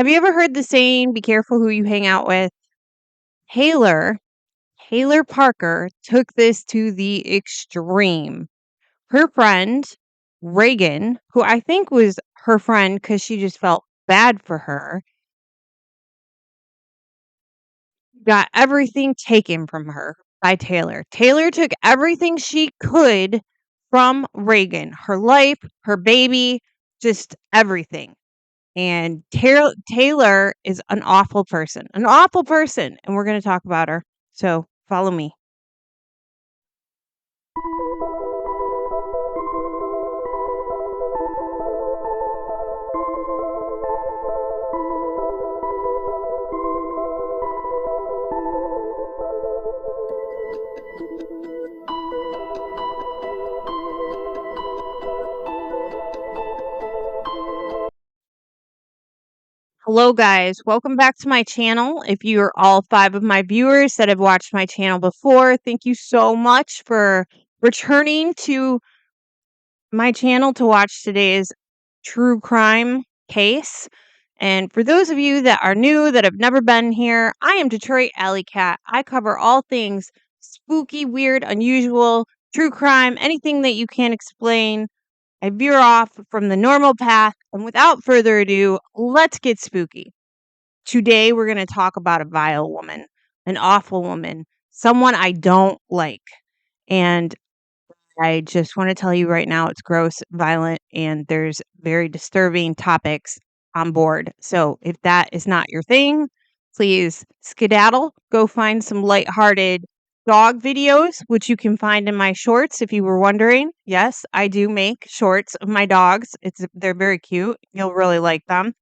Have you ever heard the saying, be careful who you hang out with? Taylor, Taylor Parker took this to the extreme. Her friend, Reagan, who I think was her friend because she just felt bad for her, got everything taken from her by Taylor. Taylor took everything she could from Reagan, her life, her baby, just everything. And Taylor is an awful person, and we're going to talk about her. So follow me. Hello, guys. Welcome back to my channel. If you're all 5 of my viewers that have watched my channel before, thank you so much for returning to my channel to watch today's true crime case. And for those of you that are new, that have never been here, I am Detroit Allycat. I cover all things spooky, weird, unusual, true crime, anything that you can't explain. I veer off from the normal path, and without further ado, let's get spooky. Today, we're going to talk about a vile woman, an awful woman, someone I don't like. And I just want to tell you right now, it's gross, violent, and there's very disturbing topics on board. So if that is not your thing, please skedaddle. Go find some lighthearted dog videos, which you can find in my shorts. If you were wondering, yes, I do make shorts of my dogs. They're very cute. You'll really like them.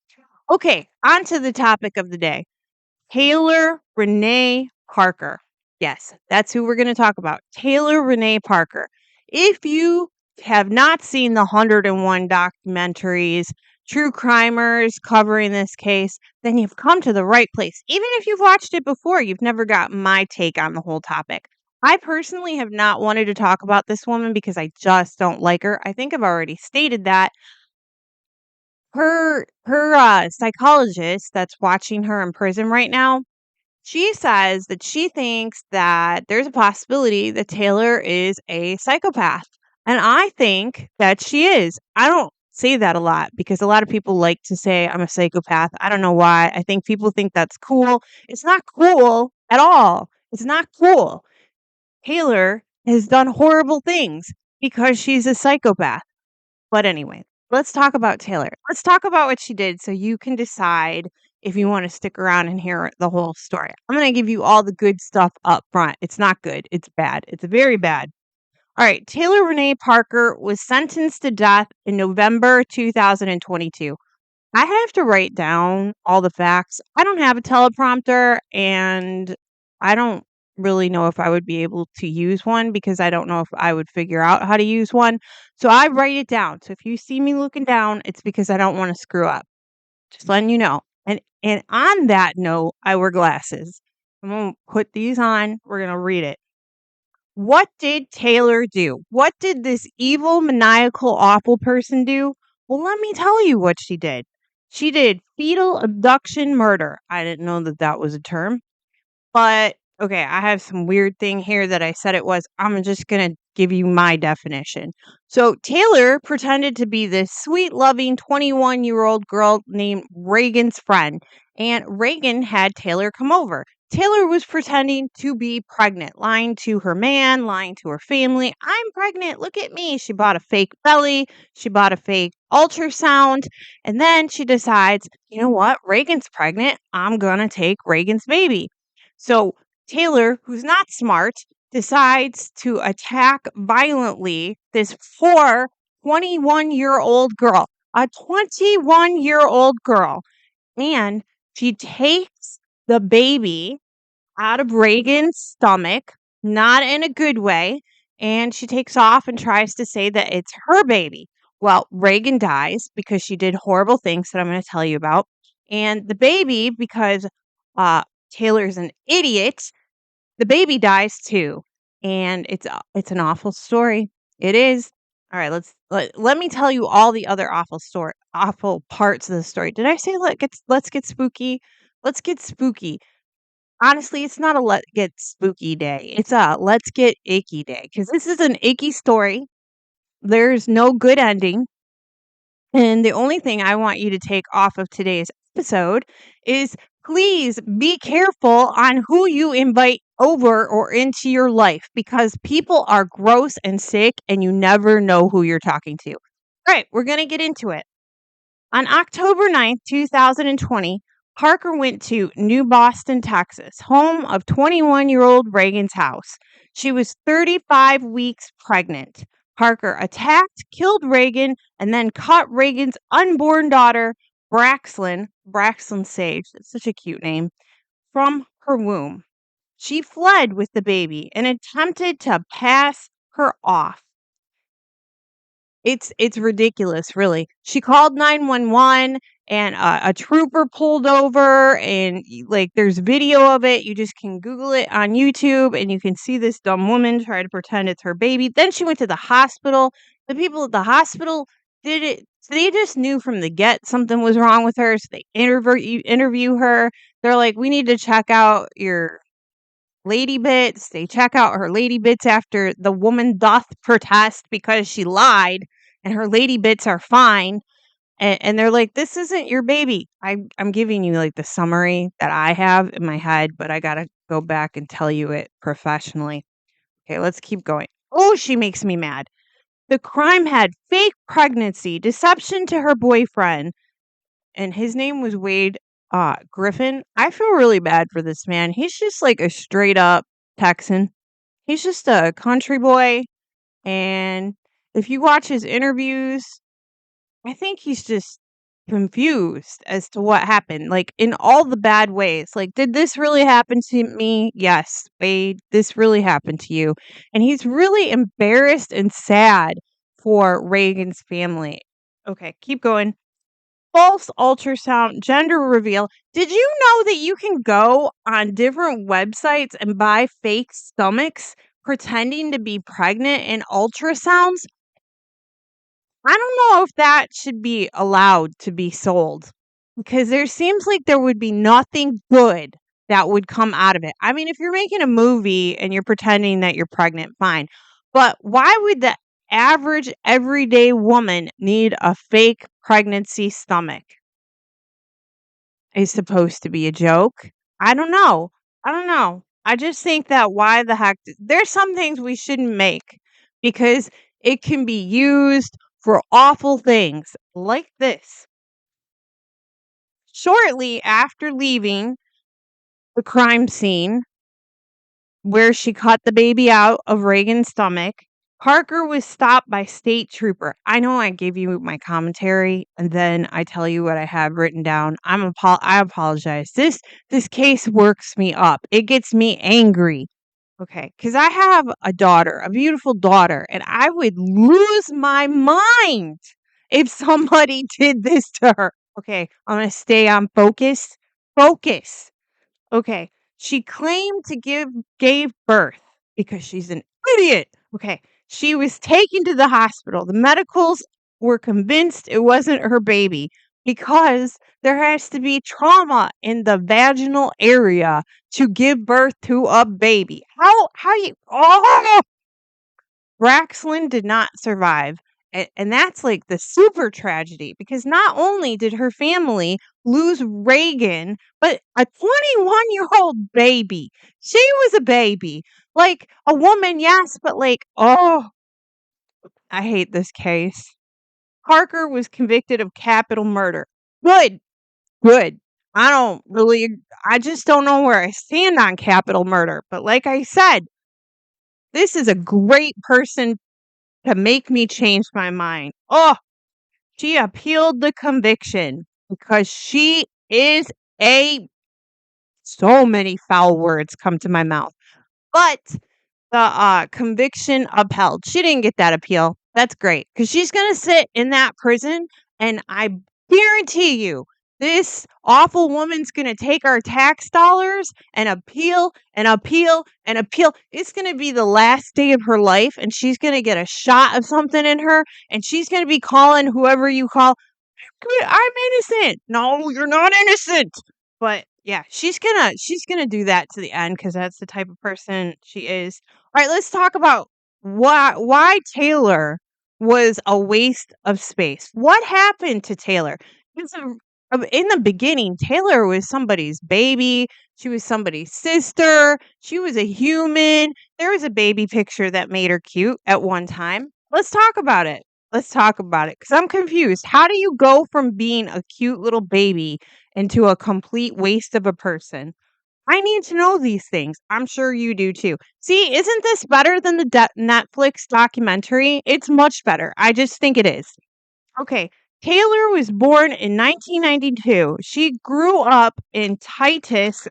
Okay, on to the topic of the day. Taylor Rene Parker. Yes, that's who we're going to talk about. Taylor Rene Parker. If you have not seen the 101 documentaries, true crimers covering this case, then you've come to the right place. Even if you've watched it before, you've never got my take on the whole topic. I personally have not wanted to talk about this woman because I just don't like her. I think I've already stated that. Her psychologist that's watching her in prison right now, she says that she thinks that there's a possibility that Taylor is a psychopath. And I think that she is. I don't say that a lot because a lot of people like to say I'm a psychopath. I don't know why. I think people think that's cool. It's not cool at all. It's not cool. Taylor has done horrible things because she's a psychopath. But anyway, let's talk about Taylor. Let's talk about what she did so you can decide if you want to stick around and hear the whole story. I'm going to give you all the good stuff up front. It's not good. It's bad. It's very bad. All right. Taylor Rene Parker was sentenced to death in November 2022. I have to write down all the facts. I don't have a teleprompter, and I don't really know if I would be able to use one because I don't know if I would figure out how to use one. So I write it down. So if you see me looking down, it's because I don't want to screw up. Just letting you know. And on that note, I wear glasses. I'm going to put these on. We're going to read it. What did Taylor do? What did this evil, maniacal, awful person do? Well, let me tell you what she did. She did fetal abduction murder. I didn't know that that was a term. But, okay, I have some weird thing here that I said it was. I'm just going to give you my definition. So Taylor pretended to be this sweet, loving 21-year-old girl named Reagan's friend. And Reagan had Taylor come over. Taylor was pretending to be pregnant, lying to her man, lying to her family. I'm pregnant. Look at me. She bought a fake belly. She bought a fake ultrasound. And then she decides, you know what? Reagan's pregnant. I'm going to take Reagan's baby. So Taylor, who's not smart, decides to attack violently this poor 21-year-old girl, a 21-year-old girl. And she takes the baby out of Reagan's stomach, not in a good way. And she takes off and tries to say that it's her baby. Well, Reagan dies because she did horrible things that I'm going to tell you about. And the baby, because Taylor's an idiot, the baby dies too. And it's an awful story. It is. All right, let me tell you all the other awful parts of the story. Did I say let's get spooky? Let's get spooky. Honestly, it's not a let get spooky day. It's a let's get icky day because this is an icky story. There's no good ending. And the only thing I want you to take off of today's episode is please be careful on who you invite over or into your life because people are gross and sick and you never know who you're talking to. All right, we're going to get into it. On October 9th, 2020, Parker went to New Boston, Texas, home of 21-year-old Reagan's house. She was 35 weeks pregnant. Parker attacked, killed Reagan, and then cut Reagan's unborn daughter, Braxlynn Sage, that's such a cute name, from her womb. She fled with the baby and attempted to pass her off. It's ridiculous, really. She called 911 and a trooper pulled over and like there's video of it. You just can Google it on YouTube and you can see this dumb woman try to pretend it's her baby. Then she went to the hospital. The people at the hospital did it. So they just knew from the get something was wrong with her. So they interview her. They're like, we need to check out your lady bits. They check out her lady bits after the woman doth protest because she lied and her lady bits are fine. And they're like, this isn't your baby. I'm giving you like the summary that I have in my head, but I got to go back and tell you it professionally. Okay, let's keep going. Oh, she makes me mad. The crime had fake pregnancy, deception to her boyfriend, and his name was Wade Griffin. I feel really bad for this man. He's just like a straight up Texan. He's just a country boy. And if you watch his interviews, I think he's just confused as to what happened, like in all the bad ways. Like, did this really happen to me? Yes, Wade, this really happened to you. And he's really embarrassed and sad for Reagan's family. Okay, keep going. False ultrasound, gender reveal. Did you know that you can go on different websites and buy fake stomachs pretending to be pregnant in ultrasounds? I don't know if that should be allowed to be sold because there seems like there would be nothing good that would come out of it. I mean, if you're making a movie and you're pretending that you're pregnant, fine. But why would the average everyday woman need a fake pregnancy stomach? Is supposed to be a joke. I don't know. I don't know. I just think that why the heck there's some things we shouldn't make because it can be used for awful things like this. Shortly after leaving the crime scene where she cut the baby out of Reagan's stomach, Parker was stopped by state trooper. I know I gave you my commentary and then I tell you what I have written down. I apologize. This case works me up. It gets me angry. Okay, cuz I have a daughter, a beautiful daughter, and I would lose my mind if somebody did this to her. Okay, I'm going to stay on focus. Focus. Okay. She claimed to gave birth because she's an idiot. Okay. She was taken to the hospital. The medicals were convinced it wasn't her baby because there has to be trauma in the vaginal area to give birth to a baby. How you Braxlynn did not survive. And that's like the super tragedy because not only did her family lose Reagan, but a 21-year-old baby. She was a baby. Like a woman, yes, but like, oh, I hate this case. Parker was convicted of capital murder. Good, good. I just don't know where I stand on capital murder. But like I said, this is a great person to make me change my mind. Oh, she appealed the conviction because she is a so many foul words come to my mouth. But the conviction upheld. She didn't get that appeal. That's great because she's going to sit in that prison and I guarantee you This awful woman's going to take our tax dollars and appeal and appeal and appeal. It's going to be the last day of her life, and she's going to get a shot of something in her, and she's going to be calling whoever you call, I'm innocent. No, you're not innocent. But yeah, she's gonna do that to the end because that's the type of person she is. All right, let's talk about why Taylor was a waste of space. What happened to Taylor? Because in the beginning, Taylor was somebody's baby. She was somebody's sister. She was a human. There was a baby picture that made her cute at one time. Let's talk about it. Let's talk about it because I'm confused. How do you go from being a cute little baby into a complete waste of a person? I need to know these things. I'm sure you do too. See, isn't this better than the Netflix documentary? It's much better. I just think it is. Okay. Taylor was born in 1992. She grew up in Titus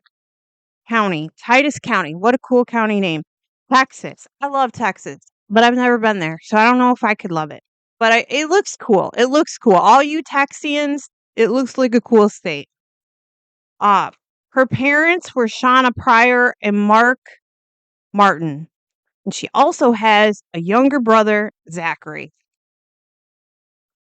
County. What a cool county name. Texas. I love Texas, but I've never been there, so I don't know if I could love it. But it looks cool. It looks cool. All you Texians, it looks like a cool state. Uh, Her parents were Shauna Pryor and Mark Martin. And she also has a younger brother, Zachary.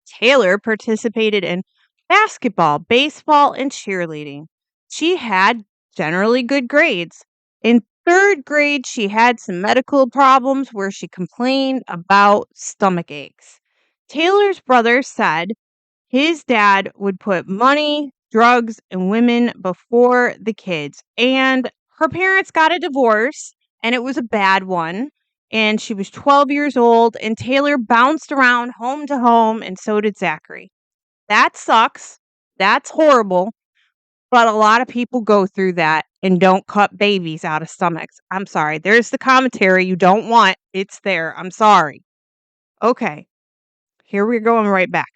Taylor participated in basketball, baseball, and cheerleading. She had generally good grades. In third grade, she had some medical problems where she complained about stomach aches. Taylor's brother said his dad would put money, drugs, and women before the kids. And her parents got a divorce, and it was a bad one. And she was 12 years old, and Taylor bounced around home to home, and so did Zachary. That sucks. That's horrible. But a lot of people go through that and don't cut babies out of stomachs. I'm sorry. There's the commentary you don't want. It's there. I'm sorry. Okay. Here we're going right back.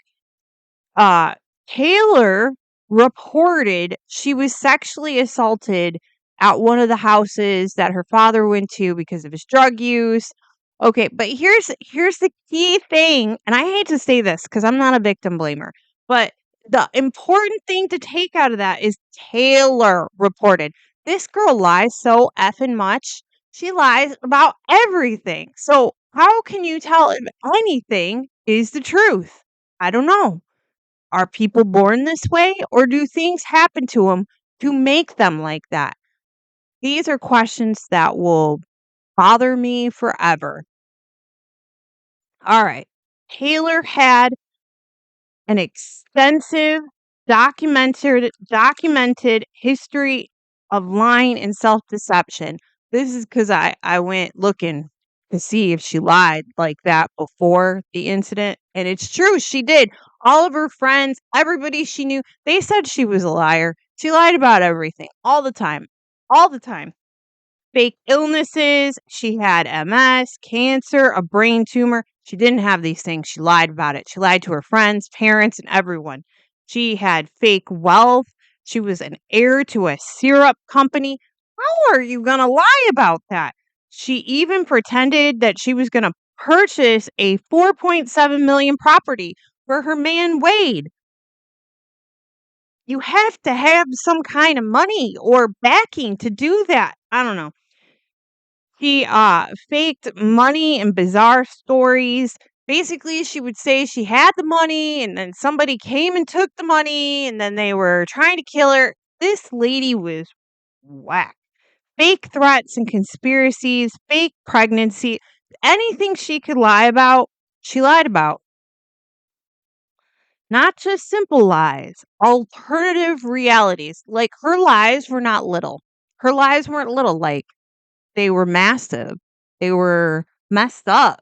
Uh, Taylor reported she was sexually assaulted at one of the houses that her father went to because of his drug use. Okay, but here's the key thing, and I hate to say this because I'm not a victim blamer, but the important thing to take out of that is Taylor reported. This girl lies so effing much. She lies about everything. So how can you tell if anything is the truth? I don't know. Are people born this way, or do things happen to them to make them like that? These are questions that will bother me forever. All right. Taylor had an extensive documented history of lying and self-deception. This is because I went looking to see if she lied like that before the incident. And it's true, she did. All of her friends, everybody she knew, they said she was a liar. She lied about everything all the time. All the time. Fake illnesses. She had MS, cancer, a brain tumor. She didn't have these things. She lied about it. She lied to her friends, parents, and everyone. She had fake wealth. She was an heir to a syrup company. How are you going to lie about that? She even pretended that she was going to purchase a 4.7 million property for her man Wade. You have to have some kind of money or backing to do that. I don't know. She faked money and bizarre stories. Basically, she would say she had the money and then somebody came and took the money and then they were trying to kill her. This lady was whack. Fake threats and conspiracies, fake pregnancy, anything she could lie about, she lied about. Not just simple lies, alternative realities. Like her lies were not little. Her lies weren't little, like they were massive. They were messed up.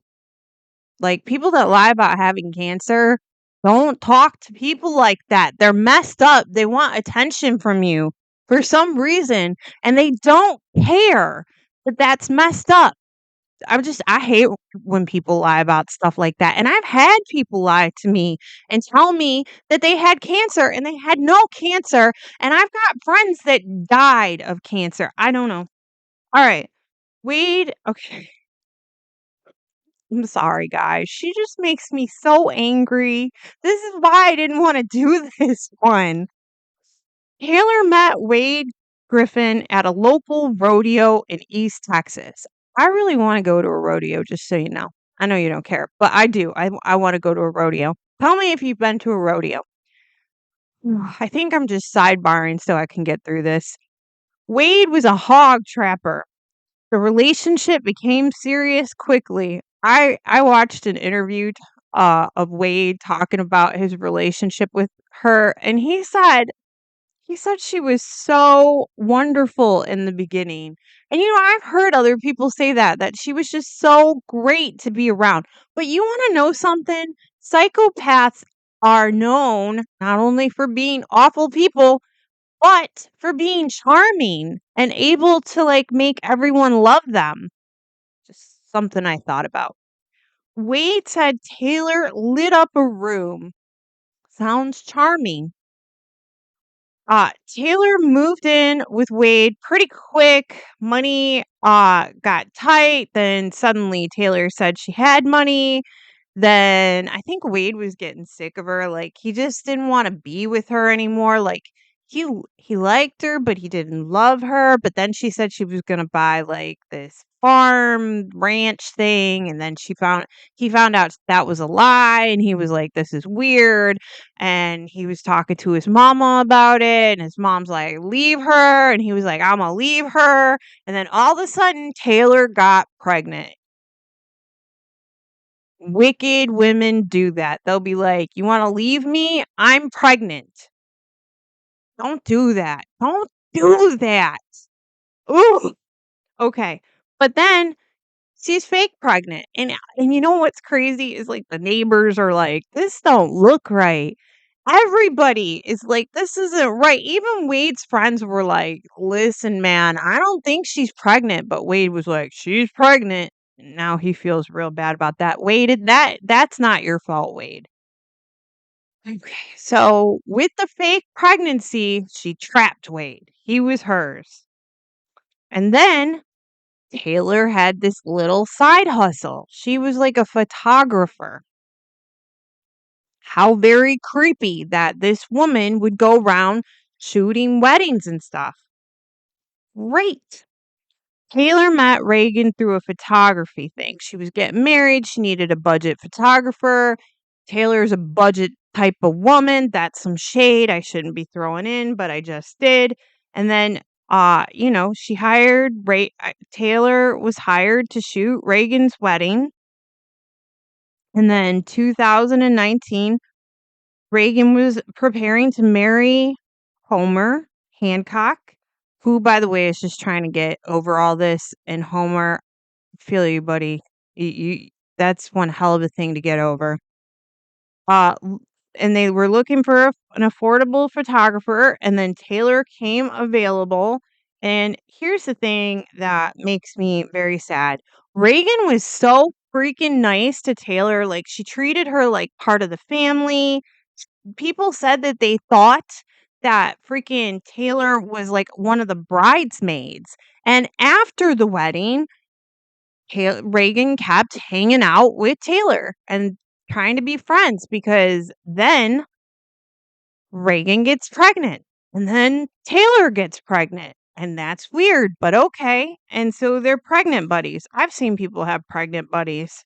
Like people that lie about having cancer, don't talk to people like that. They're messed up. They want attention from you for some reason and they don't care that that's messed up. I hate when people lie about stuff like that. And I've had people lie to me and tell me that they had cancer and they had no cancer. And I've got friends that died of cancer. I don't know. All right. Wade, okay. I'm sorry, guys. She just makes me so angry. This is why I didn't want to do this one. Taylor met Wade Griffin at a local rodeo in East Texas. I really want to go to a rodeo, just so you know. I know you don't care, but I do. I want to go to a rodeo. Tell me if you've been to a rodeo. I think I'm just sidebarring so I can get through this. Wade was a hog trapper. The relationship became serious quickly. I watched an interview of Wade talking about his relationship with her, and he said she was so wonderful in the beginning. And I've heard other people say that she was just so great to be around. But you want to know something? Psychopaths are known not only for being awful people, but for being charming and able to like make everyone love them. Just something I thought about. Wade said Taylor lit up a room. Sounds charming. Taylor moved in with Wade pretty quick. Money got tight. Then suddenly Taylor said she had money. Then I think Wade was getting sick of her. Like he just didn't want to be with her anymore. Like he liked her, but he didn't love her. But then she said she was gonna buy like this farm ranch thing, and then he found out that was a lie, and he was like, "This is weird." And he was talking to his mama about it, and his mom's like, "Leave her," and he was like, "I'm gonna leave her." And then all of a sudden, Taylor got pregnant. Wicked women do that. They'll be like, "You wanna leave me? I'm pregnant." Don't do that. Don't do that. Ooh. Okay. But then she's fake pregnant. And you know what's crazy is like the neighbors are like, "This don't look right." Everybody is like, "This isn't right." Even Wade's friends were like, "Listen, man, I don't think she's pregnant." But Wade was like, "She's pregnant." And now he feels real bad about that. Wade, that's not your fault, Wade. Okay. So with the fake pregnancy, she trapped Wade. He was hers. And then Taylor had this little side hustle. She was like a photographer. How very creepy that this woman would go around shooting weddings and stuff. Great. Taylor met Reagan through a photography thing. She was getting married. She needed a budget photographer. Taylor's a budget type of woman. That's some shade I shouldn't be throwing in, but I just did. And then, she hired Taylor was hired to shoot Reagan's wedding. And then 2019, Reagan was preparing to marry Homer Hancock, who, by the way, is just trying to get over all this. And Homer, feel you, buddy. That's one hell of a thing to get over. L and they were looking for an affordable photographer, and then Taylor came available, and here's the thing that makes me very sad. Reagan was so freaking nice to Taylor, like, she treated her like part of the family. People said that they thought that freaking Taylor was, like, one of the bridesmaids, and after the wedding, Reagan kept hanging out with Taylor and trying to be friends because then Reagan gets pregnant and then Taylor gets pregnant. And that's weird, but okay. And so they're pregnant buddies. I've seen people have pregnant buddies.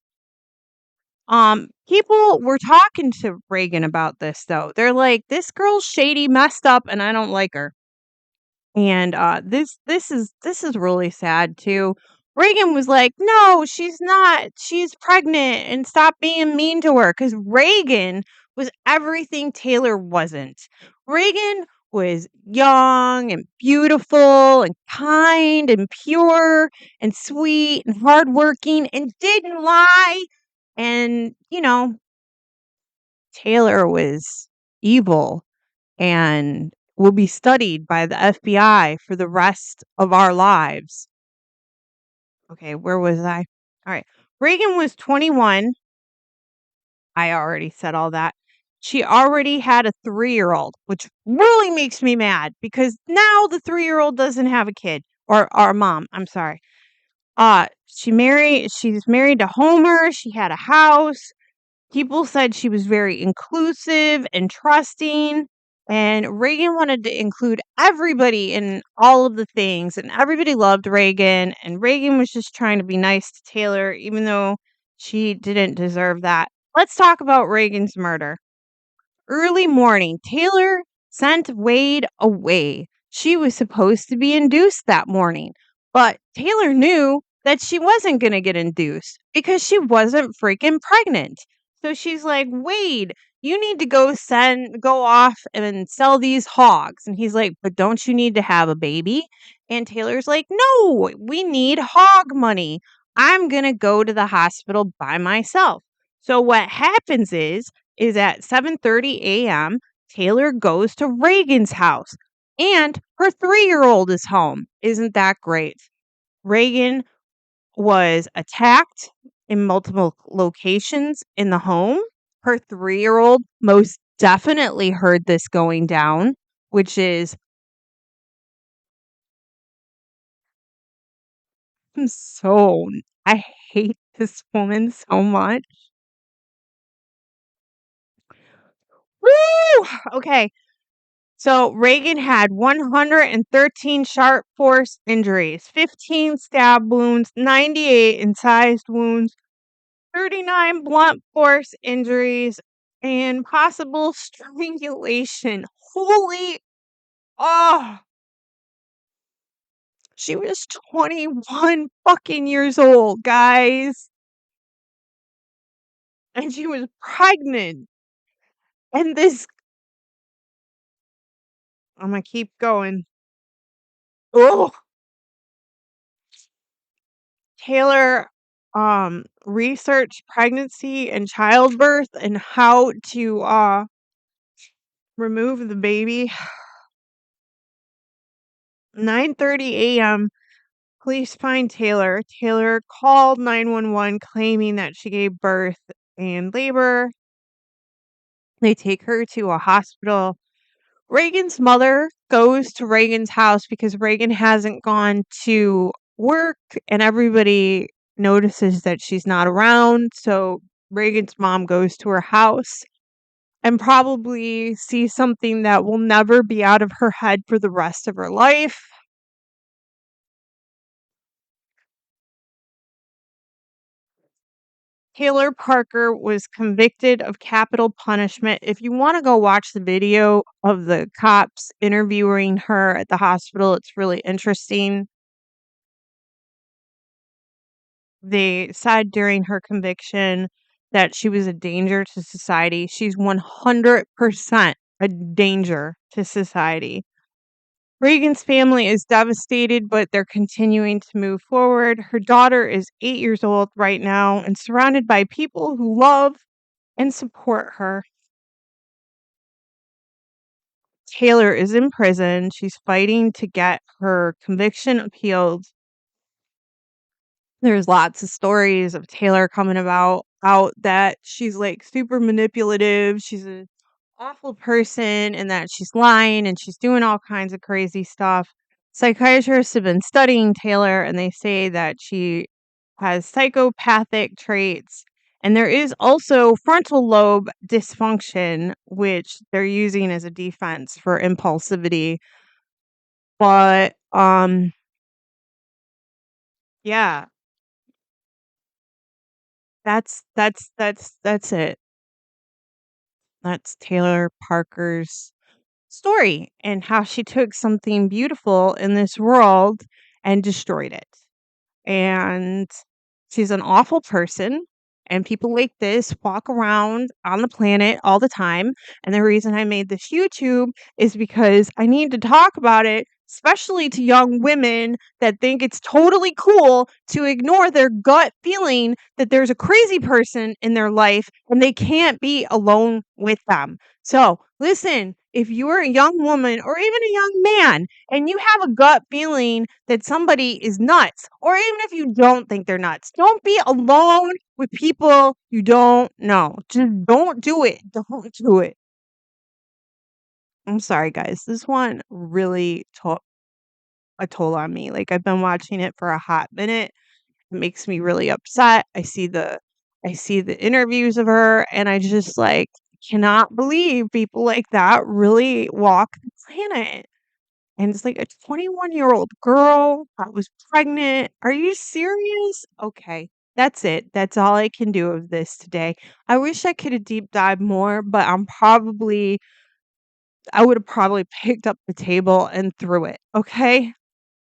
People were talking to Reagan about this though. They're like, this girl's shady, messed up, and I don't like her. And, this is really sad too. Reagan was like, "No, she's not. She's pregnant, and stop being mean to her." Because Reagan was everything Taylor wasn't. Reagan was young and beautiful and kind and pure and sweet and hardworking and didn't lie. And, Taylor was evil and will be studied by the FBI for the rest of our lives. Okay, where was I? All right. Reagan was 21. I already said all that. She already had a 3-year-old, which really makes me mad because now the 3-year-old doesn't have a kid or our mom. I'm sorry. She's married to Homer. She had a house. People said she was very inclusive and trusting. And Reagan wanted to include everybody in all of the things, and everybody loved Reagan. And Reagan was just trying to be nice to Taylor, even though she didn't deserve that. Let's talk about Reagan's murder. Early morning, Taylor sent Wade away. She was supposed to be induced that morning, but Taylor knew that she wasn't going to get induced because she wasn't freaking pregnant. So she's like, Wade, you need to go off and sell these hogs. And he's like, but don't you need to have a baby? And Taylor's like, no, we need hog money. I'm going to go to the hospital by myself. So what happens is at 7:30 a.m., Taylor goes to Reagan's house and her 3-year-old is home. Isn't that great? Reagan was attacked in multiple locations in the home. Her 3-year-old most definitely heard this going down, which is so I hate this woman so much. Woo! Okay. So Reagan had 113 sharp force injuries, 15 stab wounds, 98 incised wounds, 39 blunt force injuries, and possible strangulation. Holy, oh, she was 21 fucking years old, guys. And she was pregnant. And this, I'm gonna keep going. Oh, Taylor researched pregnancy and childbirth and how to remove the baby. 9:30 a.m. Police find Taylor. Taylor called 911 claiming that she gave birth and labor. They take her to a hospital. Reagan's mother goes to Reagan's house because Reagan hasn't gone to work and everybody notices that she's not around. So Reagan's mom goes to her house and probably sees something that will never be out of her head for the rest of her life. Taylor Parker was convicted of capital punishment. If you want to go watch the video of the cops interviewing her at the hospital, it's really interesting. They said during her conviction that she was a danger to society. She's 100% a danger to society. Reagan's family is devastated, but they're continuing to move forward. Her daughter is 8 years old right now and surrounded by people who love and support her. Taylor is in prison. She's fighting to get her conviction appealed. There's lots of stories of Taylor coming about out that she's like super manipulative. She's an awful person and that she's lying and she's doing all kinds of crazy stuff. Psychiatrists have been studying Taylor and they say that she has psychopathic traits. And there is also frontal lobe dysfunction, which they're using as a defense for impulsivity. But yeah, that's it. That's Taylor Parker's story and how she took something beautiful in this world and destroyed it. And she's an awful person. And people like this walk around on the planet all the time. And the reason I made this YouTube is because I need to talk about it, especially to young women that think it's totally cool to ignore their gut feeling that there's a crazy person in their life and they can't be alone with them. So, listen, if you're a young woman or even a young man and you have a gut feeling that somebody is nuts, or even if you don't think they're nuts, don't be alone with people you don't know. Just don't do it. Don't do it. I'm sorry, guys. This one really took a toll on me. Like I've been watching it for a hot minute. It makes me really upset. I see the interviews of her and I just like cannot believe people like that really walk the planet. And it's like a 21-year-old girl that was pregnant. Are you serious? Okay. That's it. That's all I can do of this today. I wish I could have deep dived more, but I would have probably picked up the table and threw it. Okay.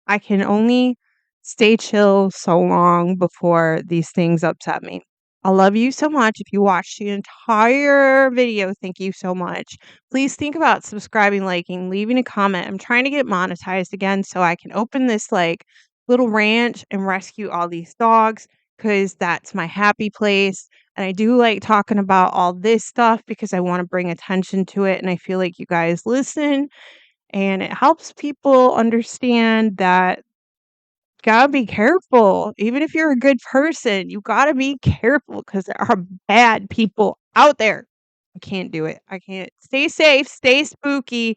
I can only stay chill so long before these things upset me. I love you so much. If you watched the entire video, thank you so much. Please think about subscribing, liking, leaving a comment. I'm trying to get monetized again so I can open this like little ranch and rescue all these dogs because that's my happy place. And I do like talking about all this stuff because I want to bring attention to it. And I feel like you guys listen and it helps people understand that gotta be careful. Even if you're a good person, you gotta be careful because there are bad people out there. I can't do it. I can't. Stay safe, stay spooky.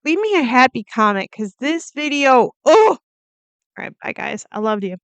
Leave me a happy comment because this video, oh, all right, bye guys. I loved you.